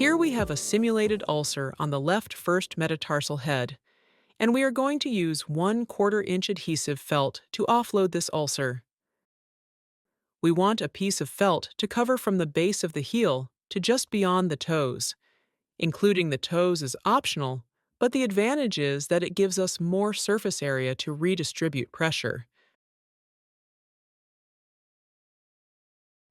Here we have a simulated ulcer on the left first metatarsal head, and we are going to use 1/4 inch adhesive felt to offload this ulcer. We want a piece of felt to cover from the base of the heel to just beyond the toes. Including the toes is optional, but the advantage is that it gives us more surface area to redistribute pressure.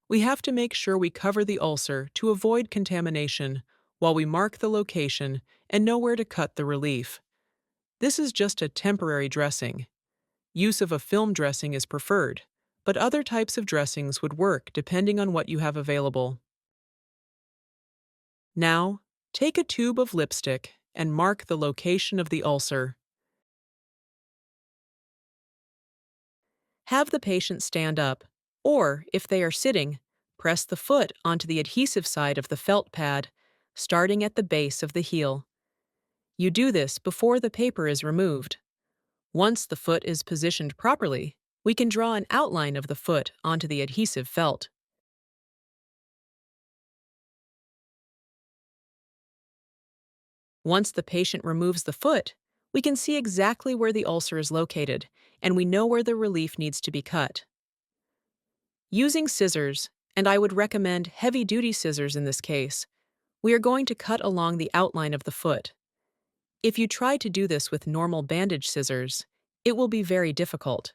We have to make sure we cover the ulcer to avoid contamination while we mark the location and know where to cut the relief. This is just a temporary dressing. Use of a film dressing is preferred, but other types of dressings would work depending on what you have available. Now, take a tube of lipstick and mark the location of the ulcer. Have the patient stand up, or if they are sitting, press the foot onto the adhesive side of the felt pad, starting at the base of the heel. You do this before the paper is removed. Once the foot is positioned properly, we can draw an outline of the foot onto the adhesive felt. Once the patient removes the foot, we can see exactly where the ulcer is located, and we know where the relief needs to be cut. Using scissors, and I would recommend heavy-duty scissors in this case, we are going to cut along the outline of the foot. If you try to do this with normal bandage scissors, it will be very difficult.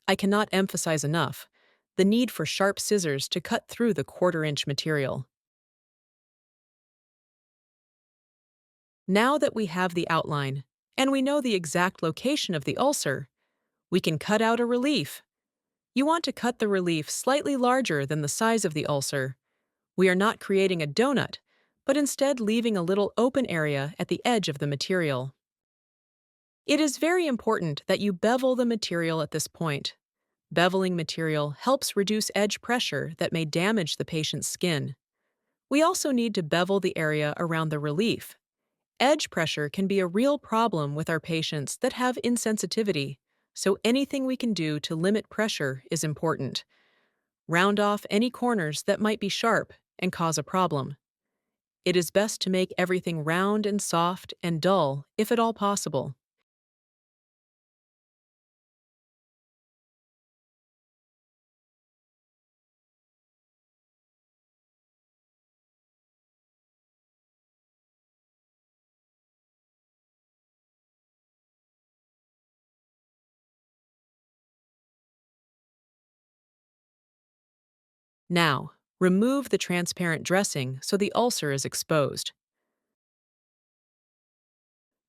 I cannot emphasize enough the need for sharp scissors to cut through the 1/4 inch material. Now that we have the outline, and we know the exact location of the ulcer, we can cut out a relief. You want to cut the relief slightly larger than the size of the ulcer. We are not creating a donut, but instead leaving a little open area at the edge of the material. It is very important that you bevel the material at this point. Beveling material helps reduce edge pressure that may damage the patient's skin. We also need to bevel the area around the relief. Edge pressure can be a real problem with our patients that have insensitivity, so anything we can do to limit pressure is important. Round off any corners that might be sharp and cause a problem. It is best to make everything round and soft and dull, if at all possible. Now, remove the transparent dressing so the ulcer is exposed.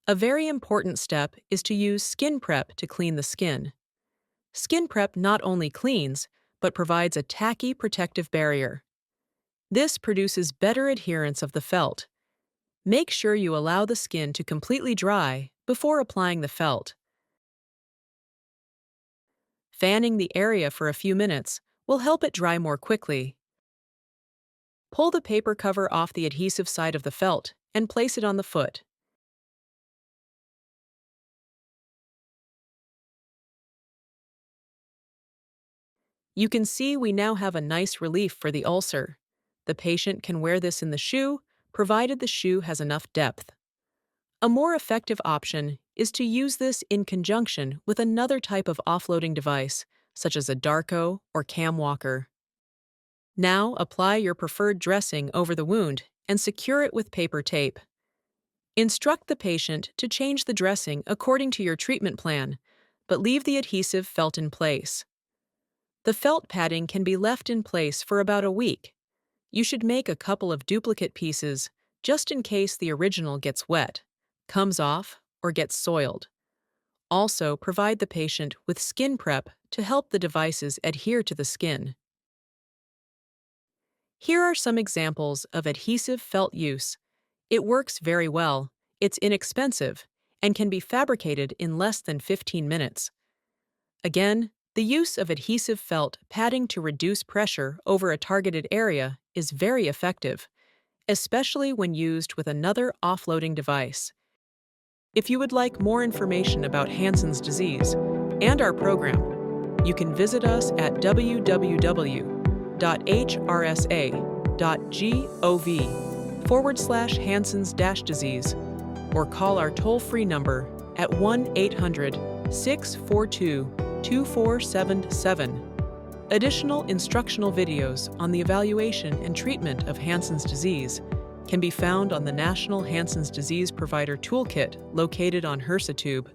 A very important step is to use skin prep to clean the skin. Skin prep not only cleans, but provides a tacky protective barrier. This produces better adherence of the felt. Make sure you allow the skin to completely dry before applying the felt. Fanning the area for a few minutes will help it dry more quickly. Pull the paper cover off the adhesive side of the felt and place it on the foot. You can see we now have a nice relief for the ulcer. The patient can wear this in the shoe, provided the shoe has enough depth. A more effective option is to use this in conjunction with another type of offloading device, such as a Darco or cam walker. Now apply your preferred dressing over the wound and secure it with paper tape. Instruct the patient to change the dressing according to your treatment plan, but leave the adhesive felt in place. The felt padding can be left in place for about a week. You should make a couple of duplicate pieces just in case the original gets wet, comes off, or gets soiled. Also, provide the patient with skin prep to help the devices adhere to the skin. Here are some examples of adhesive felt use. It works very well, it's inexpensive, and can be fabricated in less than 15 minutes. Again, the use of adhesive felt padding to reduce pressure over a targeted area is very effective, especially when used with another offloading device. If you would like more information about Hansen's disease and our program, you can visit us at www.hrsa.gov /Hansen's-disease, or call our toll-free number at 1-800-642-2477. Additional instructional videos on the evaluation and treatment of Hansen's disease can be found on the National Hansen's Disease Provider Toolkit located on HRSA Tube.